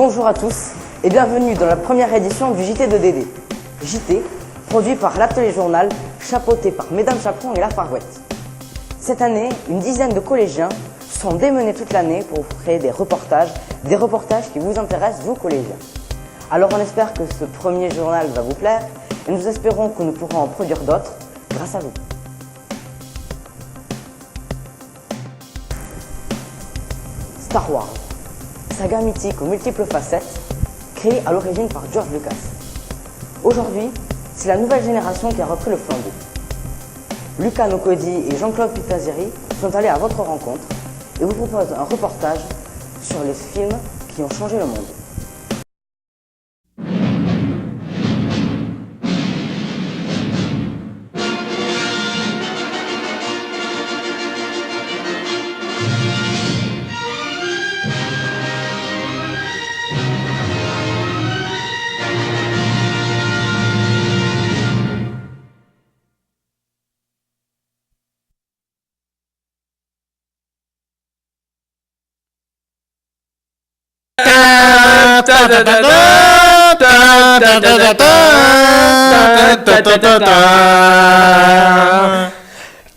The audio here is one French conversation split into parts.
Bonjour à tous et bienvenue dans la première édition du JT de Dédé. JT, produit par l'Atelier Journal, chapeauté par Mesdames Chaperon et La Farouette. Cette année, une dizaine de collégiens sont démenés toute l'année pour vous créer des reportages qui vous intéressent, vous collégiens. Alors on espère que ce premier journal va vous plaire et nous espérons que nous pourrons en produire d'autres grâce à vous. Star Wars, saga mythique aux multiples facettes, créée à l'origine par George Lucas. Aujourd'hui, c'est la nouvelle génération qui a repris le flambeau. Luca Nocodi et Jean-Claude Pitazeri sont allés à votre rencontre et vous proposent un reportage sur les films qui ont changé le monde.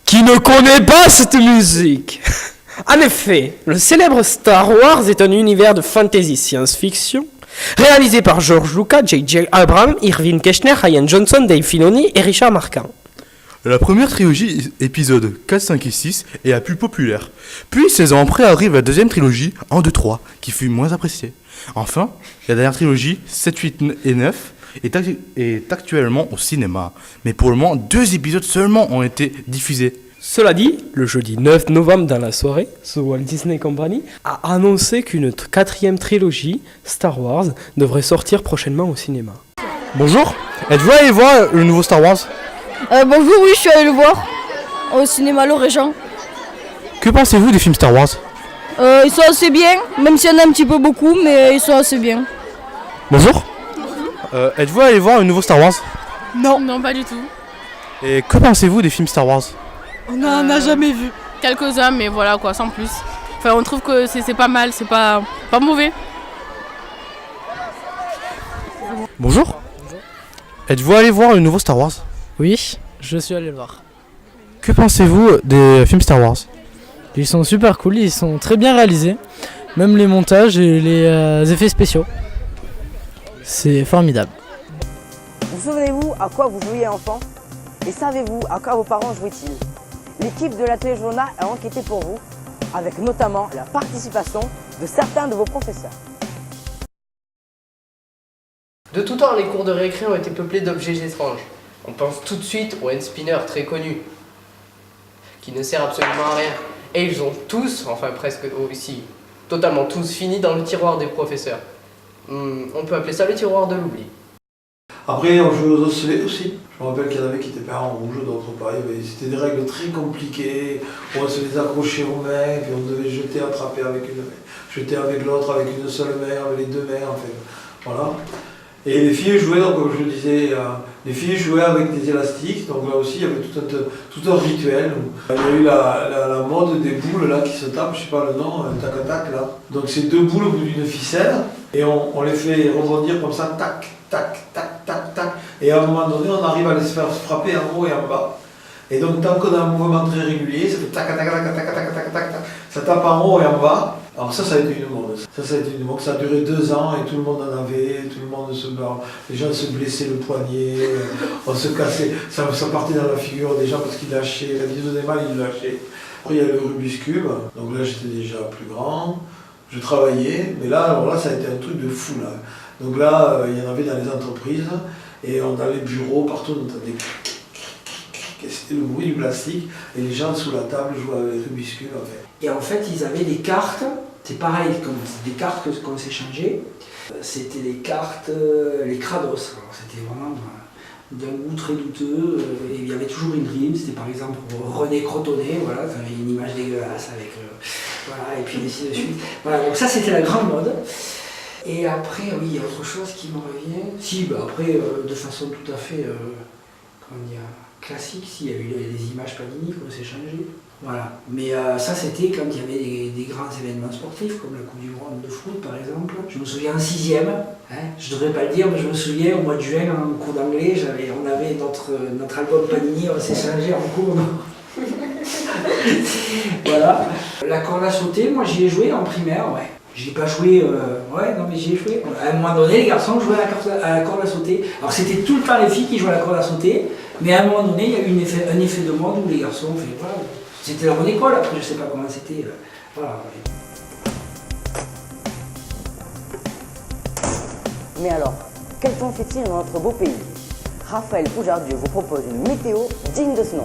Qui ne connaît pas cette musique? En effet, le célèbre Star Wars est un univers de fantasy science-fiction réalisé par George Lucas, J.J. Abrams, Irving Kershner, Rian Johnson, Dave Filoni et Richard Marquand. La première trilogie, épisodes 4, 5 et 6, est la plus populaire. Puis, 16 ans après, arrive la deuxième trilogie, 1, 2, 3, qui fut moins appréciée. Enfin, la dernière trilogie, 7, 8 et 9, est actuellement au cinéma. Mais pour le moment, 2 épisodes seulement ont été diffusés. Cela dit, le jeudi 9 novembre dans la soirée, The Walt Disney Company a annoncé qu'une quatrième trilogie, Star Wars, devrait sortir prochainement au cinéma. Bonjour, êtes-vous allé voir le nouveau Star Wars ? Bonjour, oui, je suis allé le voir au cinéma Le Régent. Que pensez-vous des films Star Wars ? Ils sont assez bien, même s'il y en a un petit peu beaucoup, mais ils sont assez bien. Bonjour, êtes-vous allé voir le nouveau Star Wars ? Non, pas du tout. Et que pensez-vous des films Star Wars ? On n'en a jamais vu. Quelques-uns, mais voilà quoi, sans plus. Enfin, on trouve que c'est pas mal, c'est pas mauvais. Bonjour, êtes-vous allé voir le nouveau Star Wars ? Oui, je suis allé le voir. Que pensez-vous des films Star Wars ? Ils sont super cool, ils sont très bien réalisés. Même les montages et les effets spéciaux. C'est formidable. Vous souvenez-vous à quoi vous jouiez enfant? Et savez-vous à quoi vos parents jouaient-ils? L'équipe de l'Atelier Journal a enquêté pour vous, avec notamment la participation de certains de vos professeurs. De tout temps, les cours de récré ont été peuplés d'objets étranges. On pense tout de suite au hand-spinner très connu, qui ne sert absolument à rien. Et ils ont tous, enfin presque aussi, totalement tous fini dans le tiroir des professeurs. On peut appeler ça le tiroir de l'oubli. Après, on jouait aux osselets aussi. Je me rappelle qu'il y en avait qui étaient peints en rouge, d'autres pas. C'était des règles très compliquées. On se les accrochait aux mains, puis on devait jeter, attraper avec une main, jeter avec l'autre, avec une seule main, avec les deux mains, en fait. Voilà. Et les filles jouaient, donc, comme je le disais, les filles jouaient avec des élastiques, donc là aussi il y avait tout un rituel. Il y a eu la mode des boules là qui se tapent, je sais pas le nom, tac-tac là. Donc c'est 2 boules au bout d'une ficelle, et on les fait rebondir comme ça, tac, tac, tac, tac, tac. Et à un moment donné, on arrive à les faire frapper en haut et en bas. Et donc tant qu'on a un mouvement très régulier, ça fait tac, tac, tac, tac, tac, tac, tac, tac, tac. Ça tape en haut et en bas. Alors ça a été une mode. Ça a duré 2 ans et tout le monde en avait, tout le monde les gens se blessaient le poignet, on se cassait, ça partait dans la figure des gens parce qu'ils lâchaient, quand ils faisaient mal, ils lâchaient. Après il y a le Rubik's Cube, donc là j'étais déjà plus grand, je travaillais, mais là, alors là ça a été un truc de fou là. Donc là, il y en avait dans les entreprises et dans les bureaux, partout on entendait. C'était le bruit du plastique et les gens sous la table jouaient avec les Rubik's Cube en fait. Et en fait, ils avaient des cartes, c'est pareil, comme des cartes qu'on s'échangeait. C'était des cartes, les Kratos. Alors, c'était vraiment d'un goût très douteux. Et il y avait toujours une rime, c'était par exemple René Crotonnet, voilà, ça avait une image dégueulasse avec. Voilà, et puis ainsi de suite. Voilà, donc ça c'était la grande mode. Et après, oui, il y a autre chose qui me revient. Si, bah après, de façon tout à fait, comment dire, classique, si, il y a eu des images Panini qu'on s'échangeait. Voilà. Mais ça, c'était quand il y avait des grands événements sportifs, comme la Coupe du Monde de foot, par exemple. Je me souviens en 6e, hein, je ne devrais pas le dire, mais je me souviens au mois de juin, en cours d'anglais, on avait notre album Panini, on s'est changé en cours. Voilà. La corde à sauter, moi j'y ai joué en primaire, ouais. J'y ai pas joué, ouais, non mais j'y ai joué. À un moment donné, les garçons jouaient à la corde à sauter. Alors c'était tout le temps les filles qui jouaient à la corde à sauter, mais à un moment donné, il y a eu un effet de mode où les garçons ont fait, voilà. C'était la bonne école, après je sais pas comment c'était, voilà. Mais alors, quel temps fait-il dans notre beau pays? Raphaël Poujardieu vous propose une météo digne de ce nom.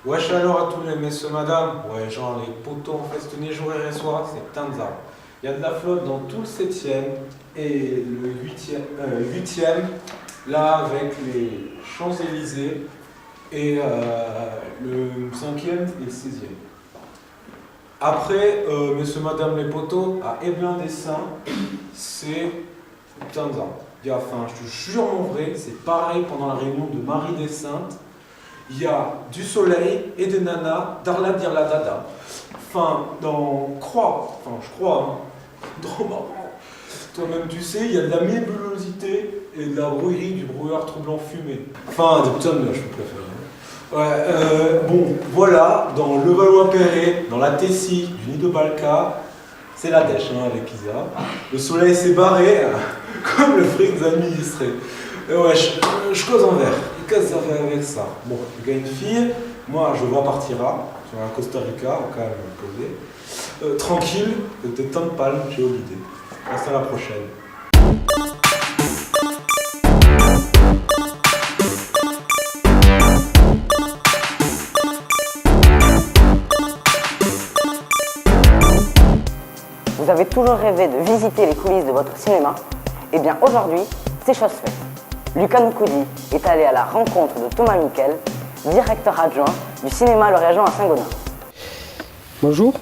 Wesh alors à tous les messieurs, madame. Ouais, genre les poteaux en festonné jour et soir, c'est Tanza. Il y a de la flotte dans tout le 7e et le 8e, là avec les Champs-Élysées et le 5e et le 6e. Après, messieurs, madame les poteaux, à Éblin-des-Saints, c'est Tanza. Enfin, je te jure mon vrai, c'est pareil pendant la réunion de Marie des Saintes. Il y a du soleil et des nanas, darla dire la dada. Enfin, je crois, toi-même tu sais, il y a de la nébulosité et de la brouillerie, du brouillard troublant fumé. Enfin, des putain de je peux préférer. Ouais, bon, voilà, dans Levallois-Perret, dans la Tessie du nid de Balka, c'est la dèche avec Isa. Le soleil s'est barré, comme le fric des administrés. Ouais, je cause en vert. Qu'est-ce que ça fait avec ça? Bon, il y a une fille, moi je vois partira, sur la Costa Rica, au calme posé. Tranquille, de temps de palme, j'ai oublié. À la prochaine. Vous avez toujours rêvé de visiter les coulisses de votre cinéma? Eh bien aujourd'hui, c'est chose faite. Lucas Noukoudi est allé à la rencontre de Thomas Miquel, directeur adjoint du cinéma Le Régent à Saint-Gaudens. Bonjour.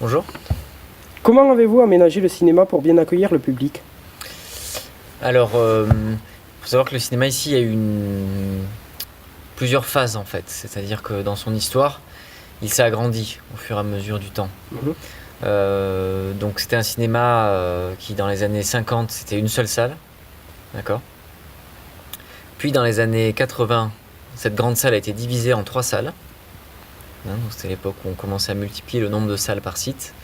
Bonjour. Comment avez-vous aménagé le cinéma pour bien accueillir le public? Alors, faut savoir que le cinéma ici, il y a eu plusieurs phases en fait. C'est-à-dire que dans son histoire, il s'est agrandi au fur et à mesure du temps. Donc c'était un cinéma qui dans les années 50, c'était une seule salle. D'accord. Puis dans les années 80, cette grande salle a été divisée en 3 salles. C'était l'époque où on commençait à multiplier le nombre de salles par site.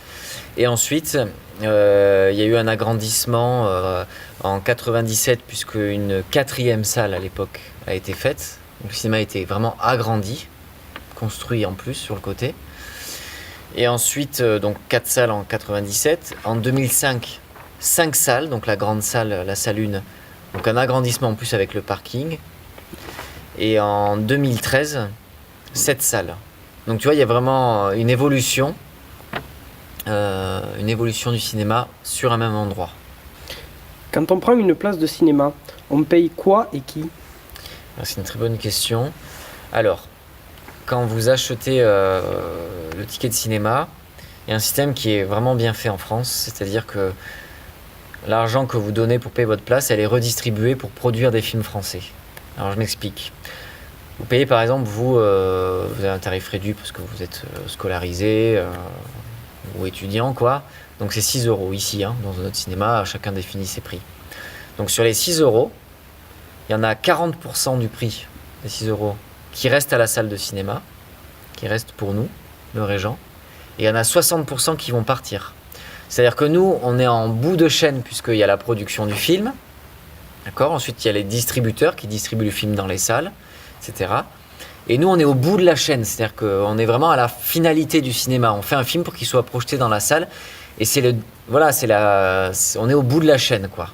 Et ensuite, il y a eu un agrandissement en 97, puisque une 4e salle à l'époque a été faite. Donc, le cinéma a été vraiment agrandi, construit en plus sur le côté. Et ensuite, donc 4 salles en 97. En 2005, 5 salles, donc la grande salle, la salle 1, donc un agrandissement en plus avec le parking. Et en 2013, 7 salles. Donc tu vois, il y a vraiment une évolution du cinéma sur un même endroit. Quand on prend une place de cinéma, on paye quoi et qui? C'est une très bonne question. Alors, quand vous achetez le ticket de cinéma, il y a un système qui est vraiment bien fait en France, c'est-à-dire que l'argent que vous donnez pour payer votre place, elle est redistribuée pour produire des films français. Alors je m'explique. Vous payez par exemple, vous avez un tarif réduit parce que vous êtes scolarisé ou étudiant, quoi. Donc c'est 6 € ici, dans notre cinéma, chacun définit ses prix. Donc sur les 6 €, il y en a 40% du prix des 6 € qui restent à la salle de cinéma, qui restent pour nous, le Régent, et il y en a 60% qui vont partir. C'est-à-dire que nous, on est en bout de chaîne puisqu'il y a la production du film, d'accord. Ensuite, il y a les distributeurs qui distribuent le film dans les salles, etc. Et nous, on est au bout de la chaîne, c'est-à-dire qu'on est vraiment à la finalité du cinéma. On fait un film pour qu'il soit projeté dans la salle, et on est au bout de la chaîne, quoi.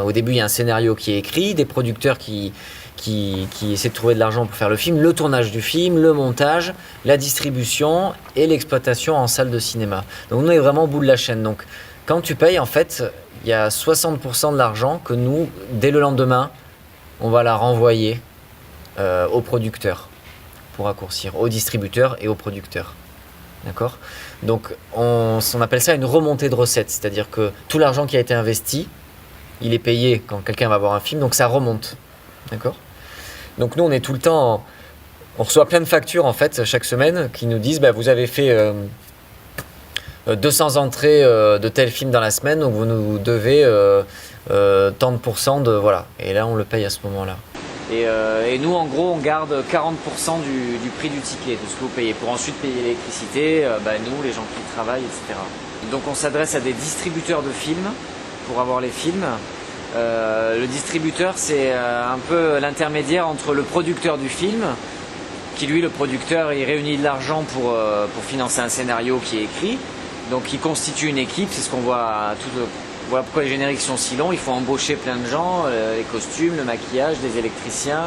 Au début, il y a un scénario qui est écrit, des producteurs qui essaient de trouver de l'argent pour faire le film, le tournage du film, le montage, la distribution et l'exploitation en salle de cinéma. Donc nous, on est vraiment au bout de la chaîne. Donc quand tu payes, en fait, il y a 60% de l'argent que nous, dès le lendemain, on va la renvoyer aux producteurs, pour raccourcir, aux distributeurs et aux producteurs. D'accord ? Donc on appelle ça une remontée de recettes, c'est-à-dire que tout l'argent qui a été investi, il est payé quand quelqu'un va voir un film, donc ça remonte. D'accord ? Donc nous on est tout le temps, on reçoit plein de factures en fait chaque semaine qui nous disent vous avez fait 200 entrées de tel film dans la semaine, donc vous nous devez tant de pourcents de voilà. Et là on le paye à ce moment-là. Et nous, en gros, on garde 40% du prix du ticket, de ce que vous payez, pour ensuite payer l'électricité, nous, les gens qui travaillent, etc. Donc on s'adresse à des distributeurs de films pour avoir les films. Le distributeur, c'est un peu l'intermédiaire entre le producteur du film, qui lui, le producteur, il réunit de l'argent pour financer un scénario qui est écrit. Donc il constitue une équipe, c'est ce qu'on voit voilà pourquoi les génériques sont si longs, il faut embaucher plein de gens, les costumes, le maquillage, des électriciens,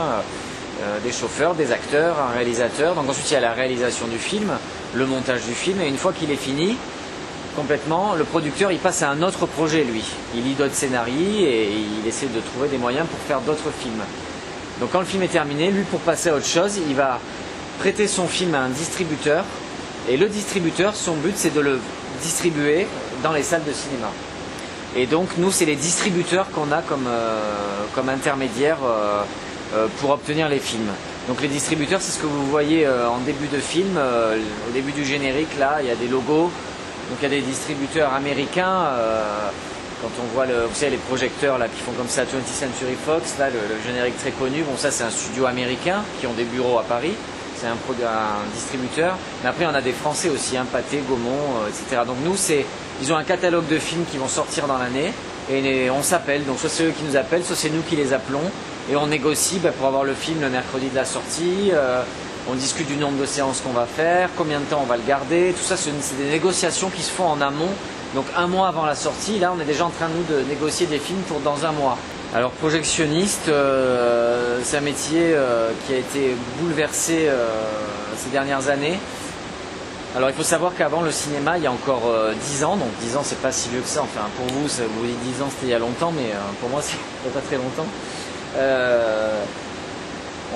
des chauffeurs, des acteurs, un réalisateur. Donc ensuite il y a la réalisation du film, le montage du film, et une fois qu'il est fini, complètement, le producteur il passe à un autre projet lui. Il lit d'autres scénarios et il essaie de trouver des moyens pour faire d'autres films. Donc quand le film est terminé, lui pour passer à autre chose, il va prêter son film à un distributeur, et le distributeur, son but c'est de le distribuer dans les salles de cinéma. Et donc nous c'est les distributeurs qu'on a comme intermédiaires pour obtenir les films. Donc les distributeurs c'est ce que vous voyez en début de film, au début du générique là il y a des logos, donc il y a des distributeurs américains, quand on voit vous savez les projecteurs là qui font comme ça 20th Century Fox, là le générique très connu, bon ça c'est un studio américain qui ont des bureaux à Paris. C'est un distributeur, mais après on a des Français aussi, Pathé, Gaumont, etc. Donc nous, ils ont un catalogue de films qui vont sortir dans l'année, et on s'appelle, donc soit c'est eux qui nous appellent, soit c'est nous qui les appelons, et on négocie pour avoir le film le mercredi de la sortie, on discute du nombre de séances qu'on va faire, combien de temps on va le garder, tout ça c'est des négociations qui se font en amont, donc un mois avant la sortie, là on est déjà en train nous de négocier des films pour dans un mois. Alors projectionniste, c'est un métier qui a été bouleversé ces dernières années. Alors il faut savoir qu'avant le cinéma, il y a encore 10 ans, donc 10 ans c'est pas si vieux que ça, enfin pour vous, vous dites 10 ans c'était il y a longtemps, mais pour moi c'est pas très longtemps.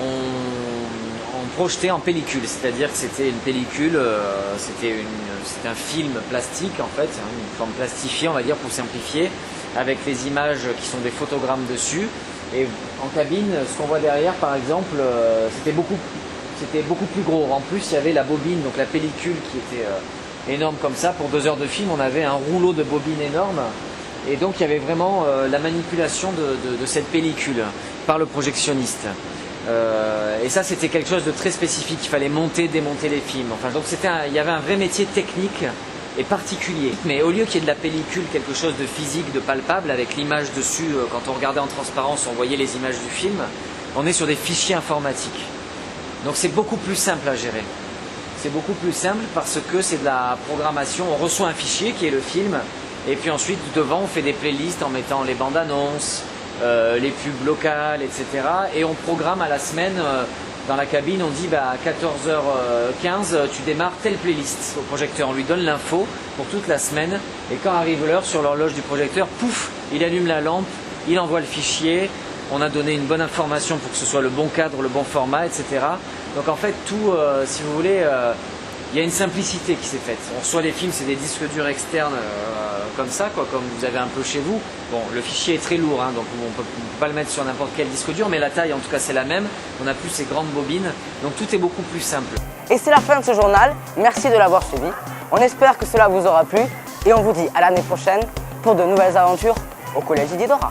On projetait en pellicule, c'est-à-dire que c'était une pellicule, c'était un film plastique en fait, une forme plastifiée on va dire pour simplifier, avec les images qui sont des photogrammes dessus, et en cabine, ce qu'on voit derrière par exemple, c'était beaucoup plus gros. En plus il y avait la bobine, donc la pellicule qui était énorme comme ça, pour 2 heures de film on avait un rouleau de bobine énorme, et donc il y avait vraiment la manipulation de cette pellicule par le projectionniste. Et ça c'était quelque chose de très spécifique, il fallait monter, démonter les films, enfin donc il y avait un vrai métier technique et particulier. Mais au lieu qu'il y ait de la pellicule, quelque chose de physique, de palpable, avec l'image dessus, quand on regardait en transparence, on voyait les images du film, on est sur des fichiers informatiques. Donc c'est beaucoup plus simple à gérer. C'est beaucoup plus simple parce que c'est de la programmation, on reçoit un fichier qui est le film, et puis ensuite devant on fait des playlists en mettant les bandes annonces, les pubs locales, etc. Et on programme à la semaine, dans la cabine, on dit à 14h15, tu démarres telle playlist au projecteur. On lui donne l'info pour toute la semaine, et quand arrive l'heure, sur l'horloge du projecteur, pouf, il allume la lampe, il envoie le fichier, on a donné une bonne information pour que ce soit le bon cadre, le bon format, etc. Donc en fait, tout, si vous voulez, il y a une simplicité qui s'est faite. On reçoit les films, c'est des disques durs externes comme ça, comme vous avez un peu chez vous. Bon, le fichier est très lourd, donc on ne peut pas le mettre sur n'importe quel disque dur, mais la taille en tout cas c'est la même. On n'a plus ces grandes bobines, donc tout est beaucoup plus simple. Et c'est la fin de ce journal, merci de l'avoir suivi. On espère que cela vous aura plu, et on vous dit à l'année prochaine pour de nouvelles aventures au Collège Idiodora.